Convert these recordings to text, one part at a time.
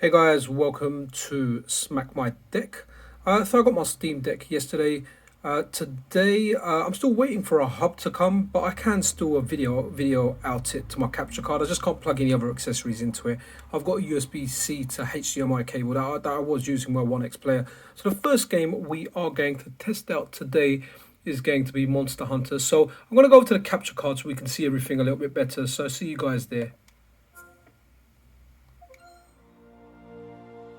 Hey guys, welcome to Smack My Deck. So I got my Steam Deck yesterday. Today I'm still waiting for a hub to come, but I can still video out it to my capture card. I just can't plug any other accessories into it. I've got a USB-C to HDMI cable that I was using my One X player. So the first game we are going to test out today is going to be Monster Hunter. So I'm going to go to the capture card so we can see everything a little bit better. So see you guys there.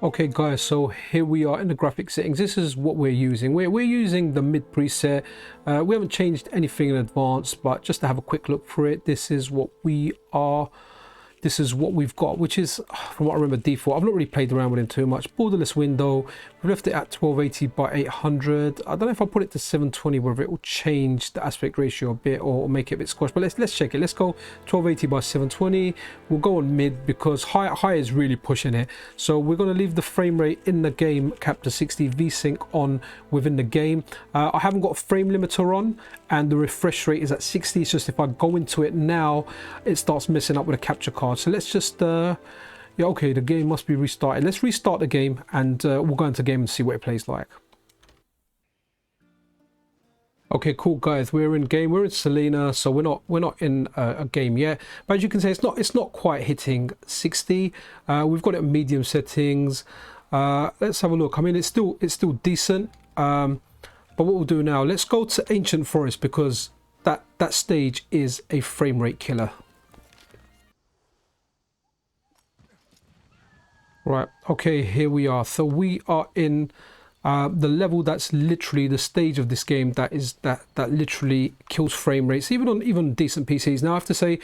Okay guys, so here we are in the graphic settings. This is what we're using. We're using the mid preset. We haven't changed anything in advance, but just to have a quick look for it, this is what we've got, which is, from what I remember, default. I've not really played around with it too much. Borderless Window, we've left it at 1280 by 800. I don't know if I put it to 720 whether it will change the aspect ratio a bit or make it a bit squashed, but let's check it. Let's go 1280 by 720. We'll go on mid because high is really pushing it. So we're going to leave the frame rate in the game capped to 60, VSync on within the game. I haven't got a frame limiter on, and the refresh rate is at 60. It's just if I go into it now, it starts messing up with a capture card. So let's just yeah, okay, the game must be restarted. Let's restart the game, and we'll go into game and see what it plays like. Okay, cool guys, we're in game. We're in Selena, so we're not in a game yet, but as you can see, it's not quite hitting 60. We've got it in medium settings. Let's have a look. I mean, it's still decent, but what we'll do now, let's go to Ancient Forest because that stage is a frame rate killer. Right, okay, here we are. So we are in the level that's literally the stage of this game that literally kills frame rates, even on decent PCs. Now I have to say,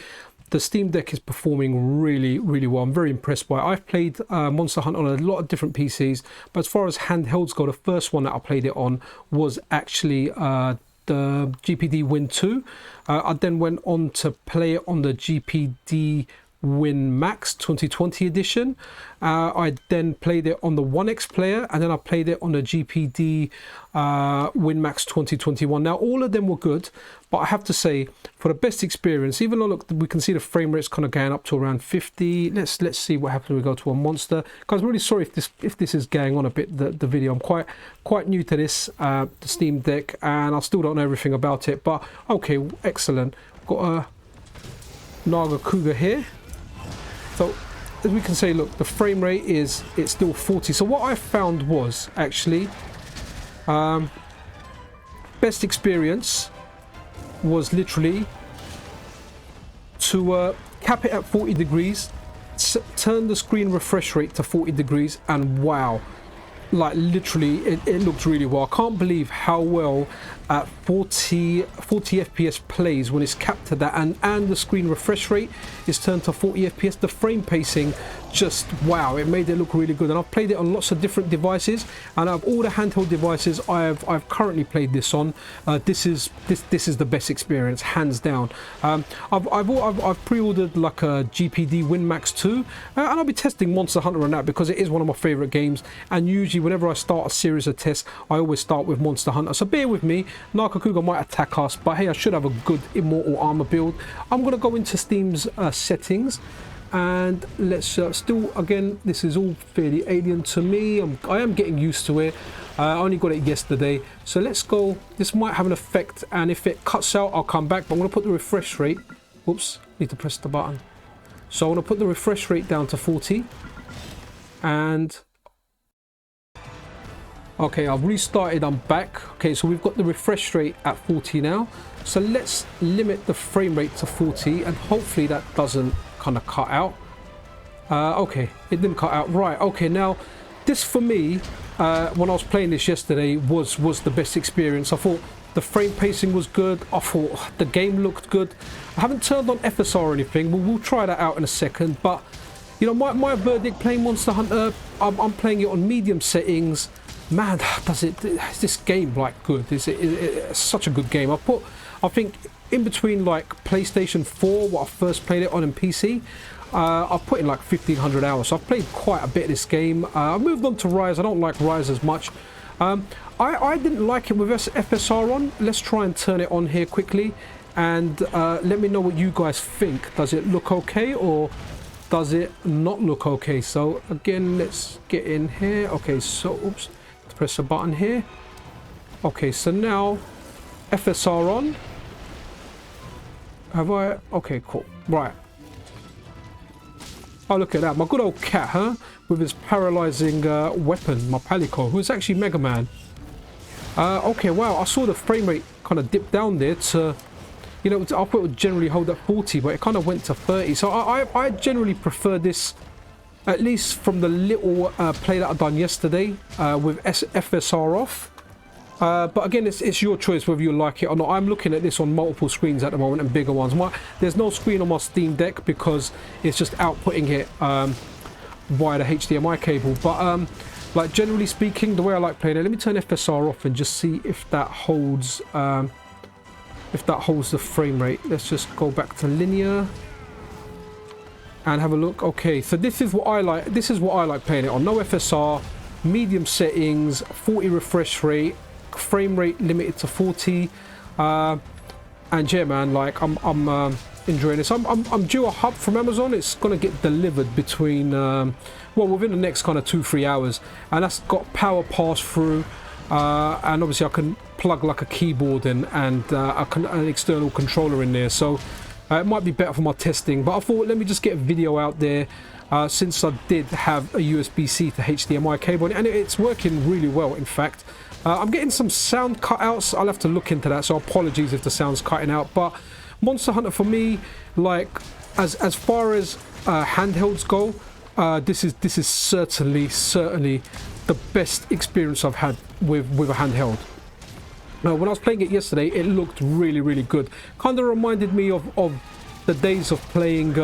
the Steam Deck is performing really well. I'm very impressed by it. I've played Monster Hunter on a lot of different PCs, but as far as handhelds go, the first one that I played it on was actually the GPD Win 2. I then went on to play it on the GPD Win Max 2020 edition. I then played it on the One X player, and then I played it on the GPD Win Max 2021. Now all of them were good, but I have to say, for the best experience, even though look, we can see the frame rates kind of going up to around 50. Let's see what happens when we go to a monster. Guys, I'm really sorry if this is going on a bit, the video. I'm quite new to this, the Steam Deck, and I still don't know everything about it, but okay, excellent. Got a Naga Cougar here. So as we can say, look, the frame rate it's still 40. So what I found was actually best experience was literally to cap it at 40 degrees, turn the screen refresh rate to 40 degrees, and wow, like literally it looked really well. I can't believe how well at 40 FPS plays when it's capped to that, and the screen refresh rate is turned to 40 FPS. The frame pacing, just wow, it made it look really good. And I've played it on lots of different devices, and out of all the handheld devices I've currently played this on, this is the best experience, hands down. I've pre-ordered like a GPD Win Max 2, and I'll be testing Monster Hunter on that because it is one of my favorite games, and usually whenever I start a series of tests, I always start with Monster Hunter. So bear with me. Naga Cougar might attack us, but hey, I should have a good immortal armor build. I'm going to go into Steam's settings, and let's still, again, this is all fairly alien to me. I am getting used to it. I only got it yesterday, so let's go. This might have an effect, and if it cuts out, I'll come back, but I'm going to put the refresh rate. Whoops, need to press the button. So I'm going to put the refresh rate down to 40, and okay, I've restarted, I'm back. Okay, so we've got the refresh rate at 40 now. So let's limit the frame rate to 40, and hopefully that doesn't kind of cut out. Okay, it didn't cut out. Right, okay, now this for me, when I was playing this yesterday, was the best experience. I thought the frame pacing was good. I thought the game looked good. I haven't turned on FSR or anything, but we'll try that out in a second. But, you know, my verdict playing Monster Hunter, I'm playing it on medium settings. Man, is this game like good? It's such a good game. I think in between like PlayStation 4, what I first played it on, and PC, I've put in like 1500 hours. So I've played quite a bit of this game. I moved on to Rise. I don't like Rise as much. I didn't like it with FSR on. Let's try and turn it on here quickly, and let me know what you guys think. Does it look okay, or does it not look okay? So again, let's get in here. Okay, so oops, let's press a button here. Okay, so now FSR on. Have I? Okay, cool. Right. Oh, look at that. My good old cat, huh? With his paralyzing weapon, my Palico, who's actually Mega Man. Okay, wow. I saw the frame rate kind of dip down there to, you know, I thought it would generally hold at 40, but it kind of went to 30. So I generally prefer this, at least from the little play that I've done yesterday with FSR off. But again, it's your choice whether you like it or not. I'm looking at this on multiple screens at the moment and bigger ones. There's no screen on my Steam Deck because it's just outputting it via the HDMI cable. But like generally speaking, the way I like playing it, let me turn FSR off and just see if that holds the frame rate. Let's just go back to linear and have a look. Okay, so this is what I like. This is what I like playing it on. No FSR, medium settings, 40 refresh rate. Frame rate limited to 40 and yeah, man, like I'm enjoying this. I'm due a hub from Amazon. It's gonna get delivered between well, within the next kind of 2-3 hours, and that's got power pass through and obviously I can plug like a keyboard and an external controller in there, so it might be better for my testing. But I thought, let me just get a video out there since I did have a USB-C to HDMI cable, and it's working really well. In fact, I'm getting some sound cutouts. I'll have to look into that, so apologies if the sound's cutting out. But Monster Hunter for me, like as far as handhelds go, this is certainly the best experience I've had with a handheld. When I was playing it yesterday, it looked really good. Kind of reminded me of the days of playing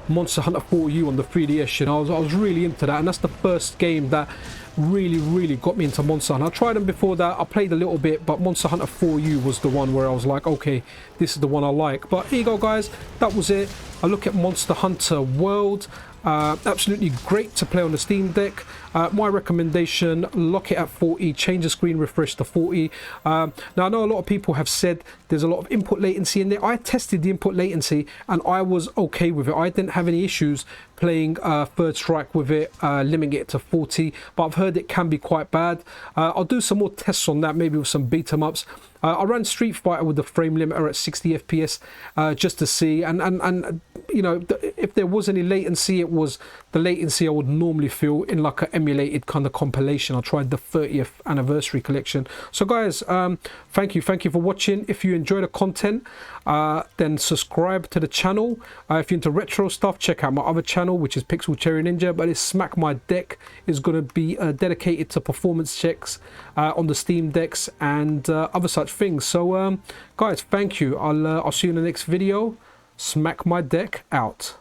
Monster Hunter 4U on the 3DS. You know, I was really into that, and that's the first game that really got me into Monster Hunter. I tried them before that, I played a little bit, but Monster Hunter 4U was the one where I was like, okay, this is the one I like. But here you go, guys, that was it. I look at Monster Hunter World. Absolutely great to play on the Steam Deck. My recommendation, lock it at 40, change the screen refresh to 40. Now I know a lot of people have said there's a lot of input latency in there. I tested the input latency and I was okay with it. I didn't have any issues playing Third Strike with it, limiting it to 40, but I've heard it can be quite bad. I'll do some more tests on that, maybe with some beat 'em ups. I ran Street Fighter with the frame limiter at 60 FPS just to see, and you know, if there was any latency, it was the latency I would normally feel in like an emulated kind of compilation. I tried the 30th anniversary collection. So guys, thank you for watching. If you enjoy the content, then subscribe to the channel. If you're into retro stuff, check out my other channel, which is Pixel Cherry Ninja, but it's Smack My Deck is going to be dedicated to performance checks on the Steam Decks and other such things. So guys, thank you. I'll see you in the next video. Smack My Deck out.